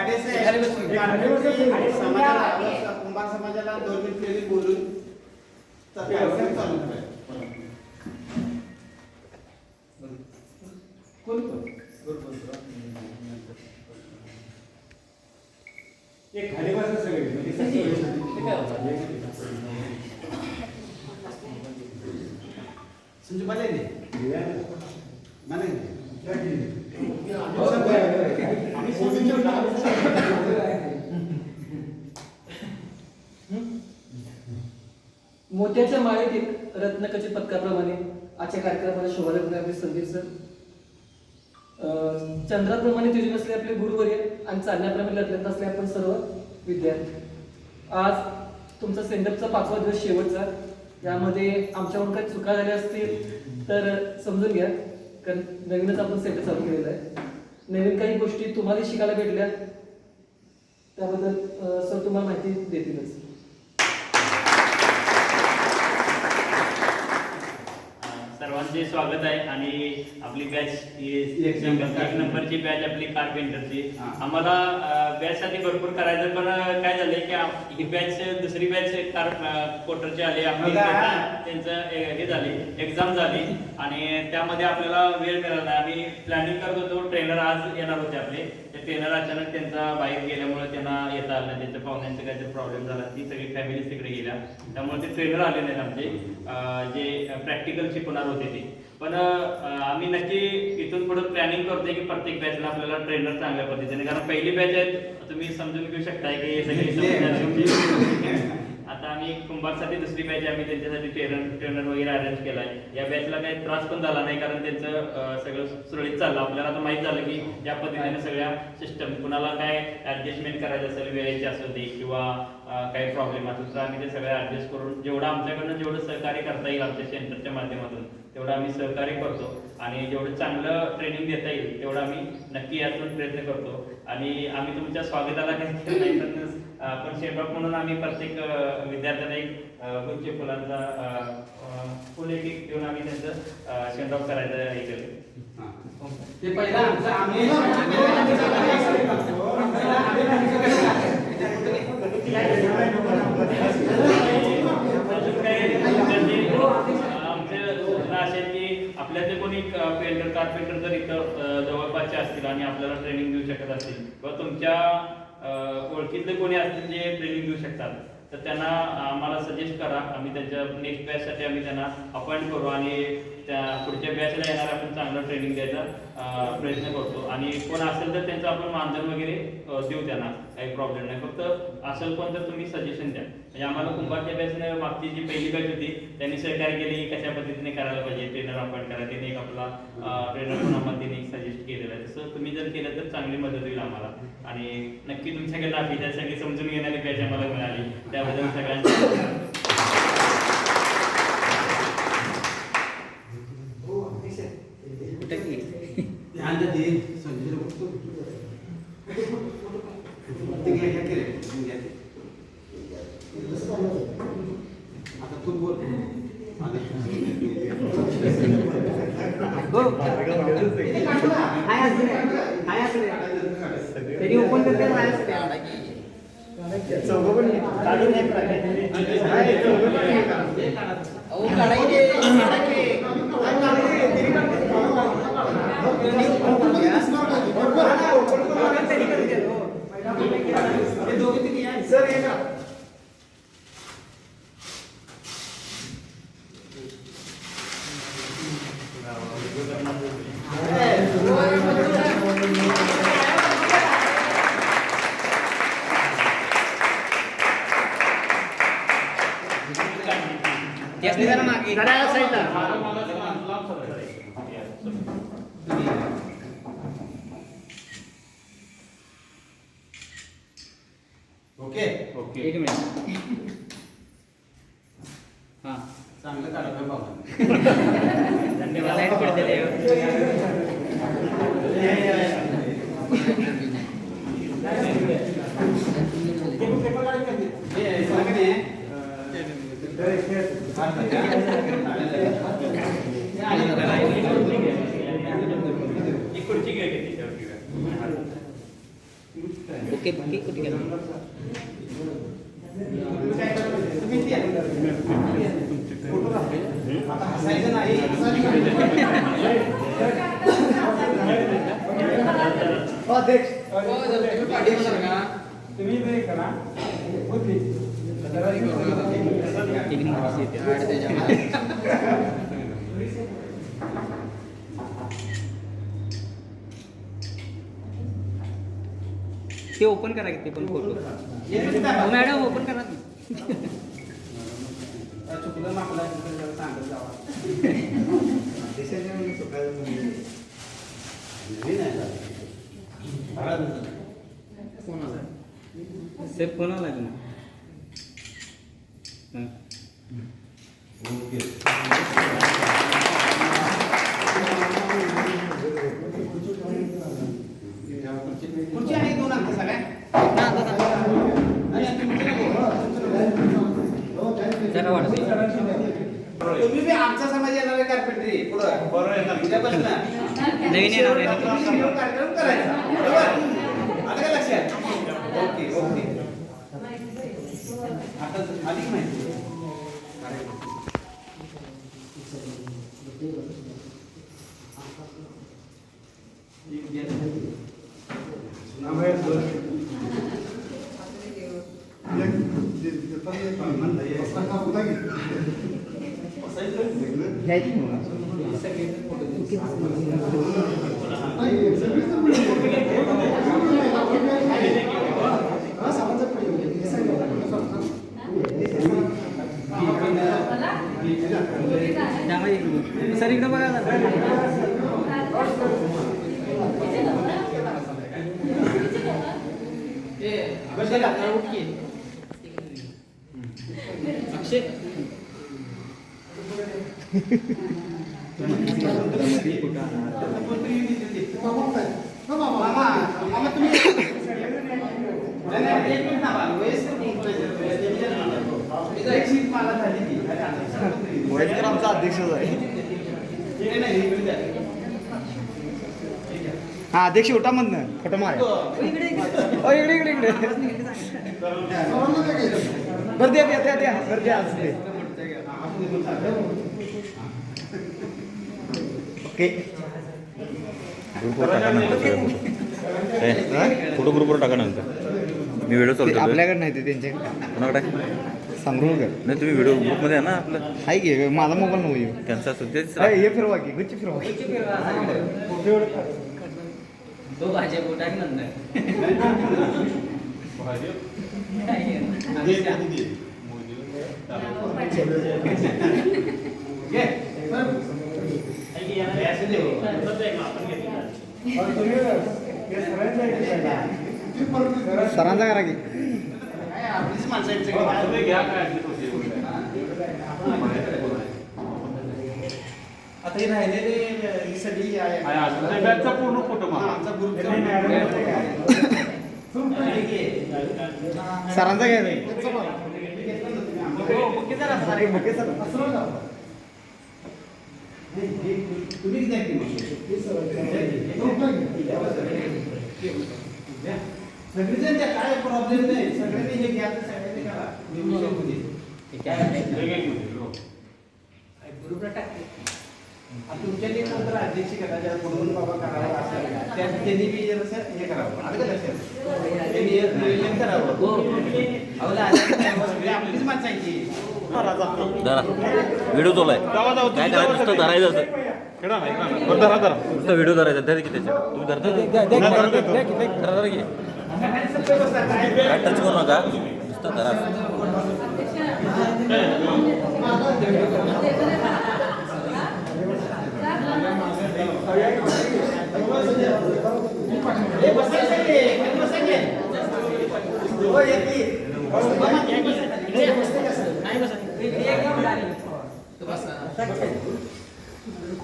कुंभार समाजाला 2 मिनिट बोलून चालू एक खाली बसा सगळे संजू मला मोत्याच्या माळेतील रत्नकची पथकाप्रमाणे आजच्या कार्यक्रमाला शोभाला आपले संदीप सर, चंद्राप्रमाणे तुझे नसले आपले गुरुवर्य आणि चालण्याप्रमाणे लढत असले आपण सर्व विद्यार्थी. आज तुमचा सेंडअपचा 5वा दिवस शेवटचा. यामध्ये आमच्याकडून काही चुका झाल्या असतील तर समजून घ्या, कारण नवीनच आपण सेंटर चालू केलेला आहे. नवीन काही गोष्टी तुम्हाला शिकायला भेटल्या त्याबद्दल सर तुम्हाला माहिती देतीलच. सर्वांचे स्वागत आहे. आणि आपली बॅच एक नंबरची बॅच आपली कारपेंटरची. आम्हाला बॅच साठी भरपूर करायचं, पण काय झालंय की ही बॅच दुसरी बॅच क्वार्टरची आली, आपली त्यांचं हे झाली एक्झाम झाली आणि त्यामध्ये आपल्याला वेळ मिळाला नाही. आम्ही प्लॅनिंग करत होतो, ट्रेनर आज येणार होते आपले. ते ट्रेनर अचानक त्यांचा बाहेर गेल्यामुळे त्यांना येता आलं नाही. त्यांच्या पाहुण्यांचा काहीतरी प्रॉब्लेम झाला, ती सगळी फॅमिली तिकडे गेल्या, त्यामुळे ते ट्रेनर आले नाहीत आमचे जे प्रॅक्टिकल शिकवणार होते ते. पण आम्ही नक्की इथून पुढे प्लॅनिंग करतोय की प्रत्येक बॅचला आपल्याला ट्रेनर चांगल्या पद्धतीने, कारण पहिली बॅच आहे तुम्ही समजून घेऊ शकताय की सगळी. आता आम्ही कुंभारसाठी दुसरी बॅच आम्ही त्यांच्यासाठी ट्रेनर वगैरे अरेंज केलाय. या बॅचला काही त्रास पण झाला नाही, कारण त्यांचं सगळं सुरळीत चाललं. आपल्याला आता माहित झालं की ज्या पद्धतीने सगळ्या सिस्टम, कुणाला काय ऍडजस्टमेंट करायचं असेल वेळेची असू दे किंवा काही प्रॉब्लेम असेल तर आम्ही ते सगळं ऍडजस्ट करून जेवढं आमच्याकडनं जेवढं सहकार्य करता येईल आमच्या सेंटरच्या माध्यमातून तेवढं आम्ही सहकार्य करतो. आणि जेवढं चांगलं ट्रेनिंग देता येईल तेवढं आम्ही नक्की यातून प्रयत्न करतो. आणि आम्ही तुमच्या स्वागताला काही केलं नाही, पण शेंडॉक म्हणून आम्ही प्रत्येक विद्यार्थ्यांना एक गुच्छ फुलांचा फुल एक देऊन आम्ही त्यांचं शेंडॉक करायचं हे केलं. ते पहिला आम्ही असे की आपल्या जे कोणी पेंटर कारपेंटर जर इथं जवळपासचे असतील आणि आपल्याला ट्रेनिंग देऊ शकत असतील किंवा तुमच्या ओळखीतले कोणी असतील जे ट्रेनिंग देऊ शकतात तर त्यांना आम्हाला सजेस्ट करा. आम्ही त्यांच्या नेक्स्ट बॅचसाठी आम्ही त्यांना अपॉइंट करू आणि त्या पुढच्या बॅचला येणार आपण चांगलं ट्रेनिंग द्यायचा प्रयत्न करतो. आणि कोण असेल तर त्यांचं आपण मानधन वगैरे देऊ, त्यांना काही प्रॉब्लेम नाही. फक्त असेल कोण तर तुम्ही सजेशन द्या. म्हणजे आम्हाला कुंभारच्या बॅचने मागची जी पहिली बॅच होती त्यांनी सहकार्य केली की कशा पद्धतीने करायला पाहिजे, ट्रेनर अपॉइंट करा. त्यांनी एक आपला ट्रेनर म्हणून आम्हाला त्यांनी एक सजेस्ट केलेलं आहे. तसं तुम्ही जर केलं तर चांगली मदत होईल आम्हाला. आणि नक्की तुमच्याकडे आपली सगळी समजून घेणारी बॅच आम्हाला मिळाली, त्याबद्दल सगळ्यांना ओपन करते ओके ओके. एक मिनिट. हां चांगलं काढा बाबा. धन्यवाद. लाईट पडते खुर्ची घ्या. ते ओपन करा की ते पण फोटो मॅडम ओपन करा सेफ फोन आला ना खुर्ची आहे दोन अंक सगळ्या जरा वाटते तुम्ही बी आमचा समाज येणार आहे कार्पेंटरी पुढं उद्यापासून नवीन येणार आहे. कार्यक्रम करायचा बरोबर आलं का लक्षात ओके ओके आता अधिक माहिती सर इकडे बघा अक्षय मामा तुम्ही आमचा अध्यक्षच आहे हा अध्यक्ष उठा मधनं फोटो मार इकडे इकडे इकडे बरं द्या द्या द्या द्या बरं द्या असते ओके फोटो ग्रुपवर टाका नंतर मी व्हिडिओ चालतो आपल्याकडे नाही ते त्यांच्याकडे कोणाकडे सांगू का नाही तुम्ही व्हिडिओ ग्रुपमध्ये आहे ना आपलं आहे की माझा मोबाईल नव्हती त्यांचा असतो तेच हे फिरवा की गुच्ची फिरवा तो भाजी टाक नंतर सरांचा करा की आपलीच माणसं आहेत सगळी. आता हे राहिलेले ही सगळी पूर्ण फोटो हा, आमचा ग्रुप सरांचा घ्यायचा तुम्ही किती आहे सगळेजण त्या काय प्रॉब्लेम नाही सगळ्यांनी हे घ्या तर सगळ्यांनी करा तुमच्या नंतर अध्यक्ष करा ज्याला बोलवून बाबा करावा असं त्यांनी बी जरासं हे करावं आलं का लक्षात त्यांनी नियोजन करावं सगळे आपलीच माणसं आहे की धरा व्हिडिओ चालू आहे काय करायचं नुसतं धरायचं असं नुसतं व्हिडिओ धरायचा धर की त्याच्या तुम्ही धरता धरा की काय टच करू नका नुसतं धरा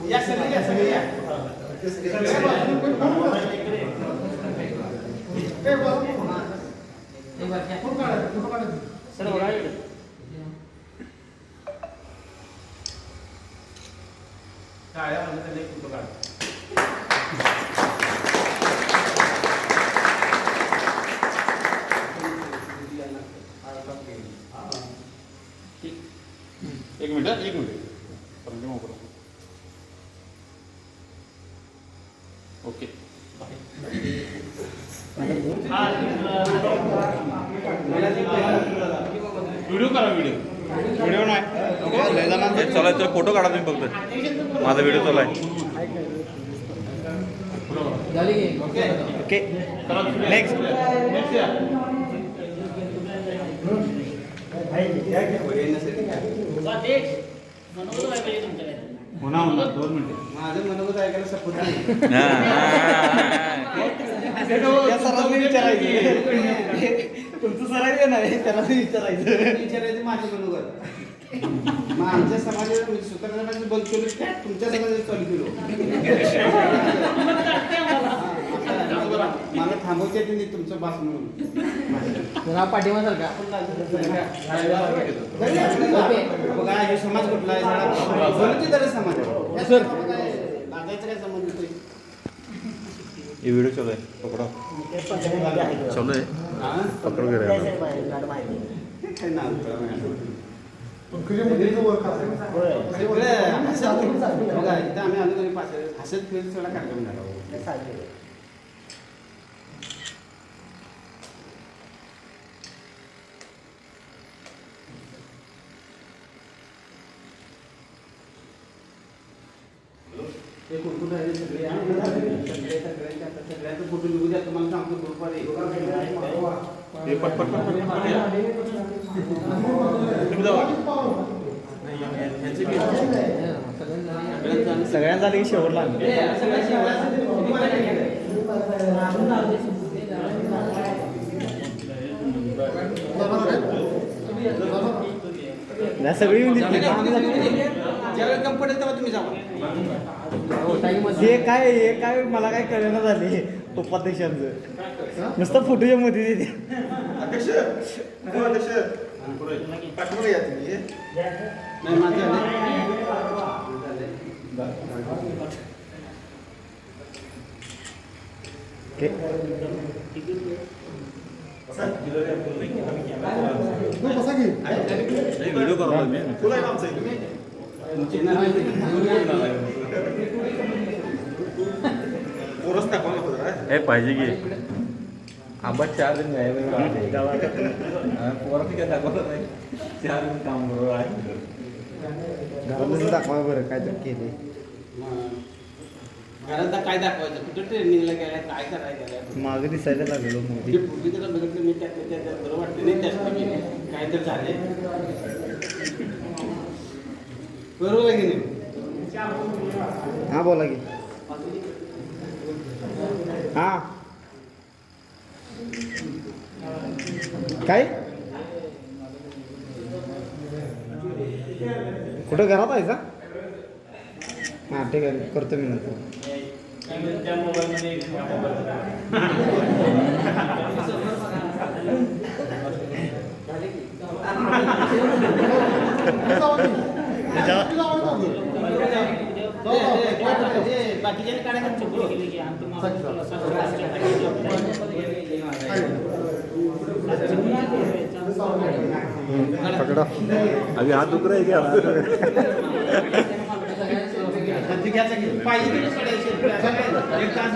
या सगळे या सगळे या काळ्या म्हणजे फोटो काढ ओके व्हिडिओ करा व्हिडिओ नाही लय जणांचं चला तर फोटो काढा तुम्ही फक्त माझा व्हिडिओ चालू आहे ओके नेक्स्ट होणार 2 मिनिटं माझं मनोगत ऐकायला सपोर्ट नाही त्या सरांनी विचारायचं तुमचं सरायचं नाही त्याला विचारायचं विचारायचं माझं मनोगत मग आमच्या समाजात म्हणजे स्वतः समाजात बंद केलं काय तुमच्या समाजात चालू केलं मला थांबवते त्यांनी तुमचं बास म्हणून पाठिंबा सारखा बघा हे समाज कुठला आहे बोलती तर समाज आहे सर लागायचं काय संबंध येतोय ये व्हिडिओ चालू आहे पकडा चालू आहे पकड वगैरे काय नाव बघा इथं आम्ही आलो तरी हसत फिरत सगळा कार्यक्रम झाला ते कुठून राहिले सगळे सगळ्यांचं फोटो निघू द्या तुम्हाला सांगतो ग्रुपवर हे पट पट पट पट या. तुम्ही जावा. सगळ्यांना झालं की शेवटला आम्ही. नाही, सगळी येऊन दिसली. ज्यावेळेला कम्फर्ट तेव्हा तुम्ही जावा हे काय मला काय कळेना झाले उपाध्यक्षांचं नुसतं फोटोच्या मध्ये देते. नाही माझं व्हिडिओ करा मी हे पाहिजे की आबा 4 दिन काम बरोबर आहे घरातच दाखवा बरं काय तर केले. घरात काय दाखवायचं कुठं ट्रेनिंगला गेलाय काय करायचं मागे दिसायला लागलेलो मोदी. पूर्वी त्याला बघितलं मी त्यात बरं वाटतं नाही त्यासाठी काय तर झाले बरोबर आहे की नाही हा बोला की हा काय कुठं घरात आहे का हां ठीक आहे करतो मी नंतर. त्या मोबाईलमध्ये बाकीच्या काढायचं पकडा अभी हात दुख रहा है क्या पाहिजे एक तास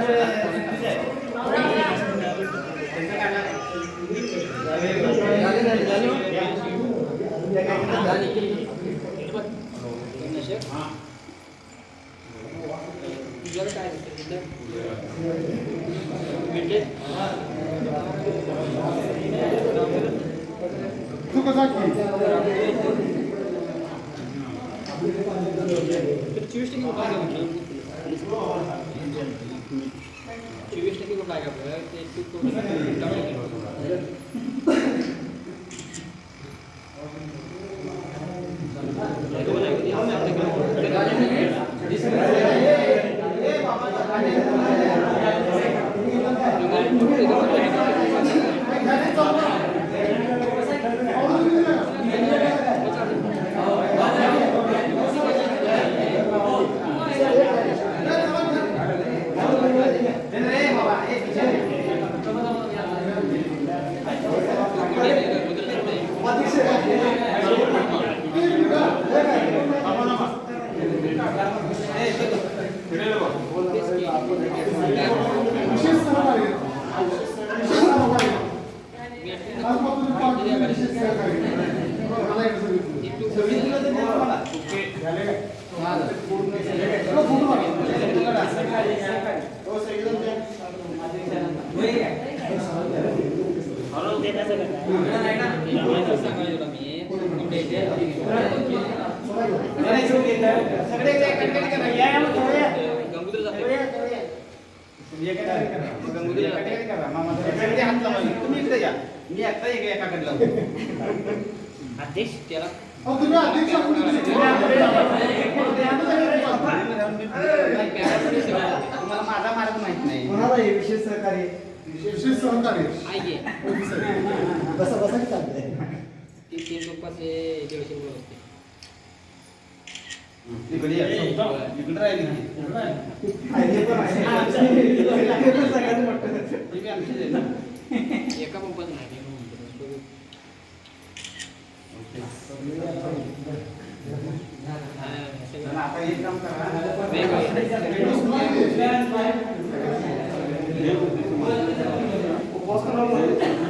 नाही, सगळे एकाकडे करा. या मग थोडं या. थोडं या, थोडं या. एकाकडे करा. एकाकडे करा. मामा सगळे हात लावा. तुम्ही इकडे या. मी आता एकाकडे लावतो. आदेश त्याला तुम्हाला माझा मार्ग माहित नाही. कोणाला हे विशेष सहकार्य आहे बसा बसा की चालतंय. तीन रुपयाचे 150 रुपये असते. इकडे या. इकडे राहिली. हे पण आहे. हे पण सगळ्यात मोठं. ही बी आमचीच आहे ना. एका पंपात नाही मी म्हणतो. तर आता एक काम करा. उपवास करावा.